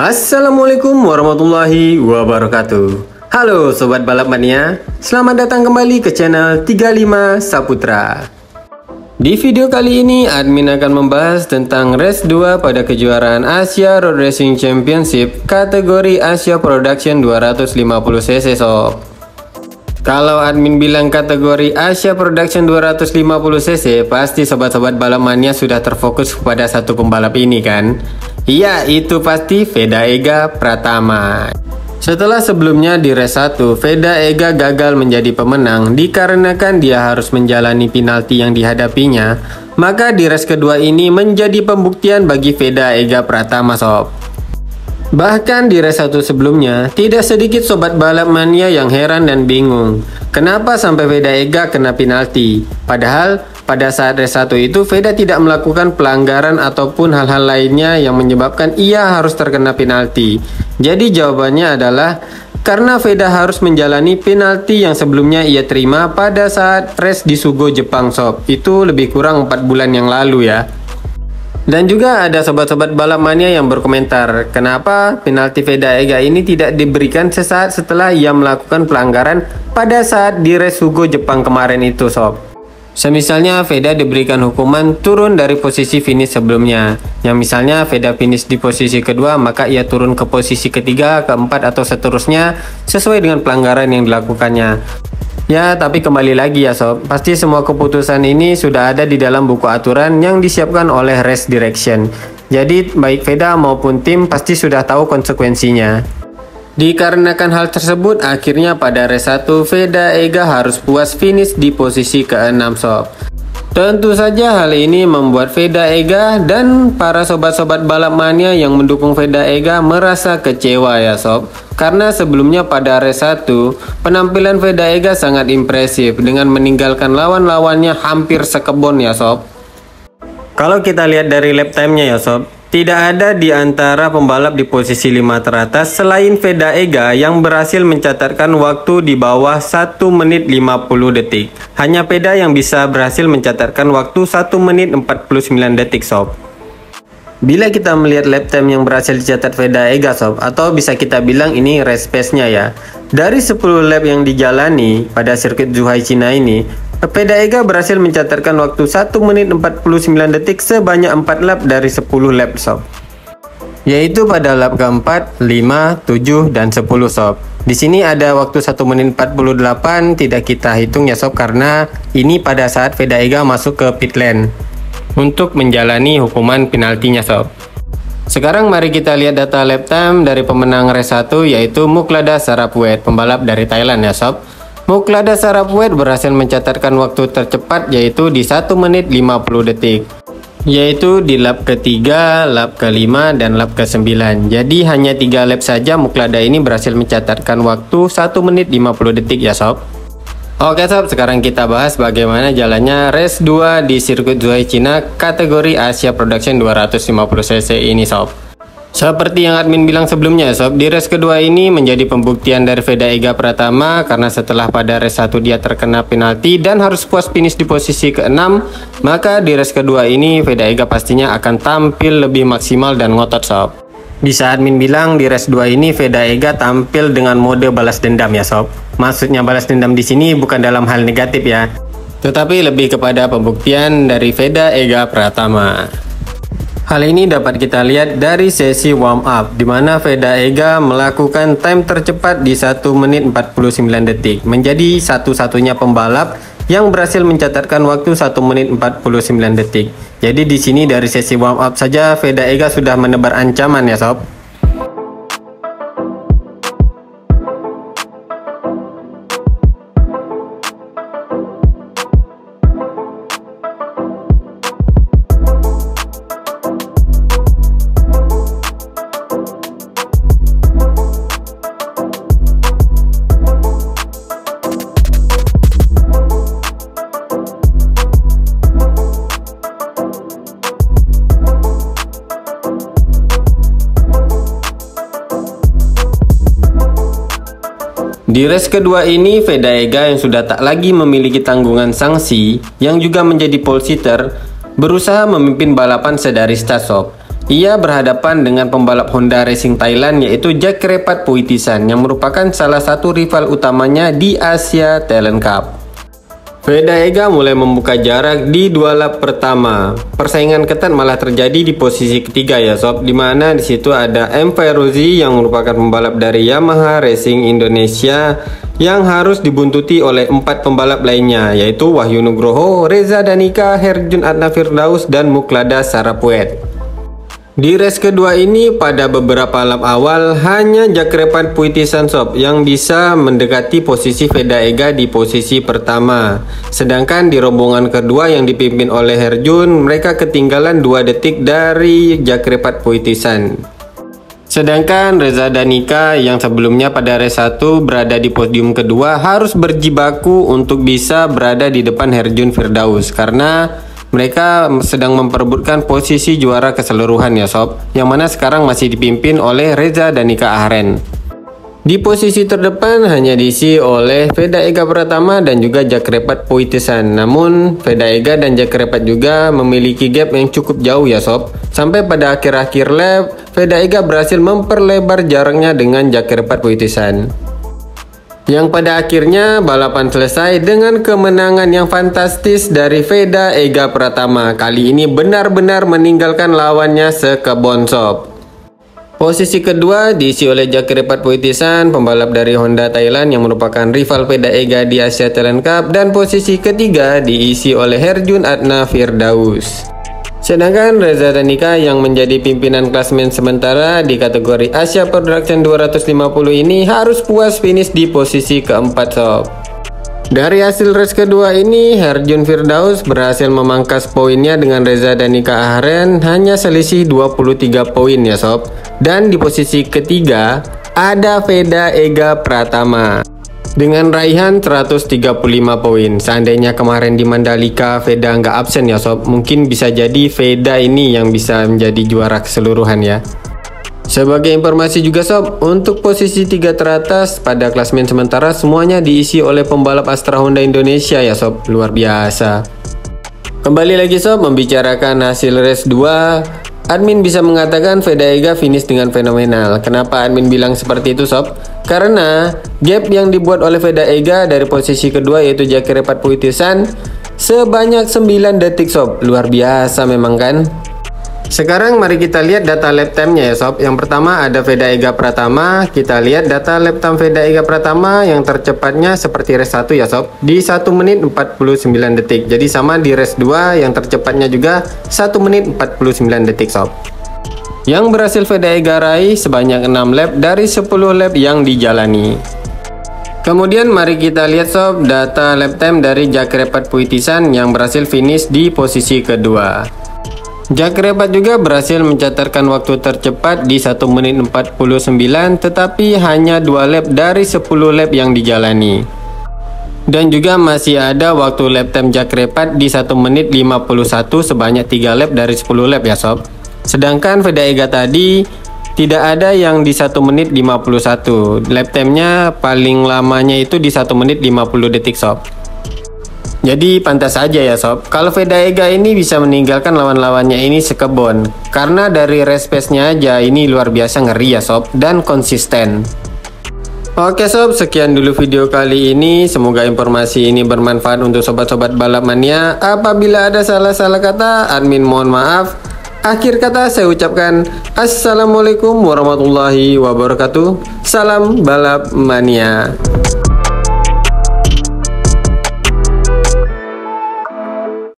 Assalamualaikum warahmatullahi wabarakatuh. Halo Sobat Balap Mania, selamat datang kembali ke channel 35 Saputra. Di video kali ini admin akan membahas tentang race 2 pada kejuaraan Asia Road Racing Championship kategori Asia Production 250cc sob. Kalau admin bilang kategori Asia Production 250cc, pasti sobat-sobat balap mania sudah terfokus kepada satu pembalap ini kan? Iya, itu pasti Veda Ega Pratama. Setelah sebelumnya di race 1, Veda Ega gagal menjadi pemenang dikarenakan dia harus menjalani penalti yang dihadapinya, maka di race kedua ini menjadi pembuktian bagi Veda Ega Pratama sob. Bahkan di race 1 sebelumnya, tidak sedikit sobat balap mania yang heran dan bingung, kenapa sampai Veda Ega kena penalti. Padahal pada saat race 1 itu Veda tidak melakukan pelanggaran ataupun hal-hal lainnya yang menyebabkan ia harus terkena penalti. Jadi jawabannya adalah karena Veda harus menjalani penalti yang sebelumnya ia terima pada saat race di Sugo Jepang sob. Itu lebih kurang 4 bulan yang lalu ya. Dan juga ada sobat-sobat balap mania yang berkomentar, kenapa penalti Veda Ega ini tidak diberikan sesaat setelah ia melakukan pelanggaran pada saat di race Sugo Jepang kemarin itu sob. Semisalnya Veda diberikan hukuman turun dari posisi finish sebelumnya, yang misalnya Veda finish di posisi kedua, maka ia turun ke posisi ketiga, keempat atau seterusnya sesuai dengan pelanggaran yang dilakukannya. Ya, tapi kembali lagi ya sob, pasti semua keputusan ini sudah ada di dalam buku aturan yang disiapkan oleh Race Direction. Jadi baik Veda maupun tim pasti sudah tahu konsekuensinya. Dikarenakan hal tersebut, akhirnya pada race 1 Veda Ega harus puas finish di posisi ke-6 sob. Tentu saja hal ini membuat Veda Ega dan para sobat-sobat balap mania yang mendukung Veda Ega merasa kecewa ya sob. Karena sebelumnya pada race 1, penampilan Veda Ega sangat impresif dengan meninggalkan lawan-lawannya hampir sekebon ya sob. Kalau kita lihat dari lap time-nya ya sob, tidak ada di antara pembalap di posisi 5 teratas selain Veda Ega yang berhasil mencatatkan waktu di bawah 1 menit 50 detik. Hanya Veda yang bisa berhasil mencatatkan waktu 1 menit 49 detik sob. Bila kita melihat lap time yang berhasil dicatat Veda Ega sob, atau bisa kita bilang ini race pace-nya ya. Dari 10 lap yang dijalani pada sirkuit Zhuhai Cina ini, Veda Ega berhasil mencatatkan waktu 1 menit 49 detik sebanyak 4 lap dari 10 lap sob. Yaitu pada lap keempat, 5, 7, dan 10 sob. Di sini ada waktu 1 menit 48 tidak kita hitung ya sob, karena ini pada saat Veda Ega masuk ke pit lane untuk menjalani hukuman penaltinya sob. Sekarang mari kita lihat data lap time dari pemenang race 1 yaitu Muklada Sarapwet, pembalap dari Thailand ya sob. Muklada Sarapwet berhasil mencatatkan waktu tercepat yaitu di 1 menit 50 detik, yaitu di lap ketiga, lap kelima, dan lap ke-9. Jadi hanya 3 lap saja Muklada ini berhasil mencatatkan waktu 1 menit 50 detik ya sob. Oke sob, sekarang kita bahas bagaimana jalannya race 2 di sirkuit Zhuhai Cina kategori Asia Production 250cc ini sob. Seperti yang admin bilang sebelumnya sob, di race kedua ini menjadi pembuktian dari Veda Ega Pratama karena setelah pada race 1 dia terkena penalti dan harus puas finish di posisi ke-6, maka di race kedua ini Veda Ega pastinya akan tampil lebih maksimal dan ngotot sob. Bisa admin bilang di race 2 ini Veda Ega tampil dengan mode balas dendam ya sob. Maksudnya balas dendam di sini bukan dalam hal negatif ya, tetapi lebih kepada pembuktian dari Veda Ega Pratama. Hal ini dapat kita lihat dari sesi warm up, di mana Veda Ega melakukan time tercepat di 1 menit 49 detik, menjadi satu-satunya pembalap yang berhasil mencatatkan waktu 1 menit 49 detik. Jadi di sini dari sesi warm up saja Veda Ega sudah menebar ancaman ya sob. Di race kedua ini, Veda Ega yang sudah tak lagi memiliki tanggungan sanksi, yang juga menjadi pole sitter, berusaha memimpin balapan sedari start sob. Ia berhadapan dengan pembalap Honda Racing Thailand yaitu Jackrepat Phuitisan yang merupakan salah satu rival utamanya di Asia Talent Cup. Vedega mulai membuka jarak di 2 lap pertama. Persaingan ketat malah terjadi di posisi ketiga ya sob, dimana di situ ada M. Fairuzi yang merupakan pembalap dari Yamaha Racing Indonesia yang harus dibuntuti oleh 4 pembalap lainnya yaitu Wahyu Nugroho, Reza Danika, Herjun Adna Firdaus, dan Muklada Sarapwet. Di race kedua ini pada beberapa lap awal hanya Jackrepat Phuitisan sob yang bisa mendekati posisi Vedega di posisi pertama. Sedangkan di rombongan kedua yang dipimpin oleh Herjun, mereka ketinggalan 2 detik dari Jackrepat Phuitisan. Sedangkan Reza Danika yang sebelumnya pada race 1 berada di podium kedua harus berjibaku untuk bisa berada di depan Herjun Firdaus karena mereka sedang memperebutkan posisi juara keseluruhan ya sob, yang mana sekarang masih dipimpin oleh Reza Danika Ahren. Di posisi terdepan hanya diisi oleh Vedega Pratama dan juga Jackrepat Phuitisan. Namun Vedega dan Jackrepat juga memiliki gap yang cukup jauh ya sob. Sampai pada akhir-akhir lap, Vedega berhasil memperlebar jaraknya dengan Jackrepat Phuitisan. Yang pada akhirnya balapan selesai dengan kemenangan yang fantastis dari Vedega Pratama. Kali ini benar-benar meninggalkan lawannya sekebon sob. Posisi kedua diisi oleh Jackrepat Phuitisan, pembalap dari Honda Thailand yang merupakan rival Vedega di Asia Talent Cup, dan posisi ketiga diisi oleh Herjun Adna Firdaus. Sedangkan Reza Danika yang menjadi pimpinan klasmen sementara di kategori Asia Production 250 ini harus puas finish di posisi keempat sob. Dari hasil race kedua ini, Herjun Firdaus berhasil memangkas poinnya dengan Reza Danika Ahren hanya selisih 23 poin ya sob. Dan di posisi ketiga ada Vedega Pratama dengan raihan 135 poin. Seandainya kemarin di Mandalika Veda nggak absen ya sob, mungkin bisa jadi Veda ini yang bisa menjadi juara keseluruhan ya. Sebagai informasi juga sob, untuk posisi 3 teratas pada klasmen sementara semuanya diisi oleh pembalap Astra Honda Indonesia ya sob, luar biasa. Kembali lagi sob, membicarakan hasil race 2, admin bisa mengatakan Vedega finish dengan fenomenal. Kenapa admin bilang seperti itu sob? Karena gap yang dibuat oleh Vedega dari posisi kedua yaitu Jackrepat Phuitisan sebanyak 9 detik sob, luar biasa memang kan. Sekarang mari kita lihat data lap time-nya ya sob. Yang pertama ada Vedega Pratama. Kita lihat data lap time Vedega Pratama yang tercepatnya seperti race 1 ya sob, di 1 menit 49 detik. Jadi sama di race 2 yang tercepatnya juga 1 menit 49 detik sob. Yang berhasil Vedega raih sebanyak 6 lap dari 10 lap yang dijalani. Kemudian mari kita lihat sob data lap time dari Jackrepat Phuitisan yang berhasil finish di posisi kedua. Jackrepat juga berhasil mencatatkan waktu tercepat di 1 menit 49 tetapi hanya 2 lap dari 10 lap yang dijalani. Dan juga masih ada waktu lap time Jackrepat di 1 menit 51 sebanyak 3 lap dari 10 lap ya sob. Sedangkan Vedega tadi tidak ada yang di 1 menit 51. Lap time-nya paling lamanya itu di 1 menit 50 detik sob. Jadi pantas saja ya sob, kalau Vedega ini bisa meninggalkan lawan-lawannya ini sekebon. Karena dari race pace-nya aja ini luar biasa ngeri ya sob, dan konsisten. Oke sob, sekian dulu video kali ini. Semoga informasi ini bermanfaat untuk sobat-sobat balap mania. Apabila ada salah-salah kata, admin mohon maaf. Akhir kata saya ucapkan Assalamualaikum warahmatullahi wabarakatuh. Salam balap mania.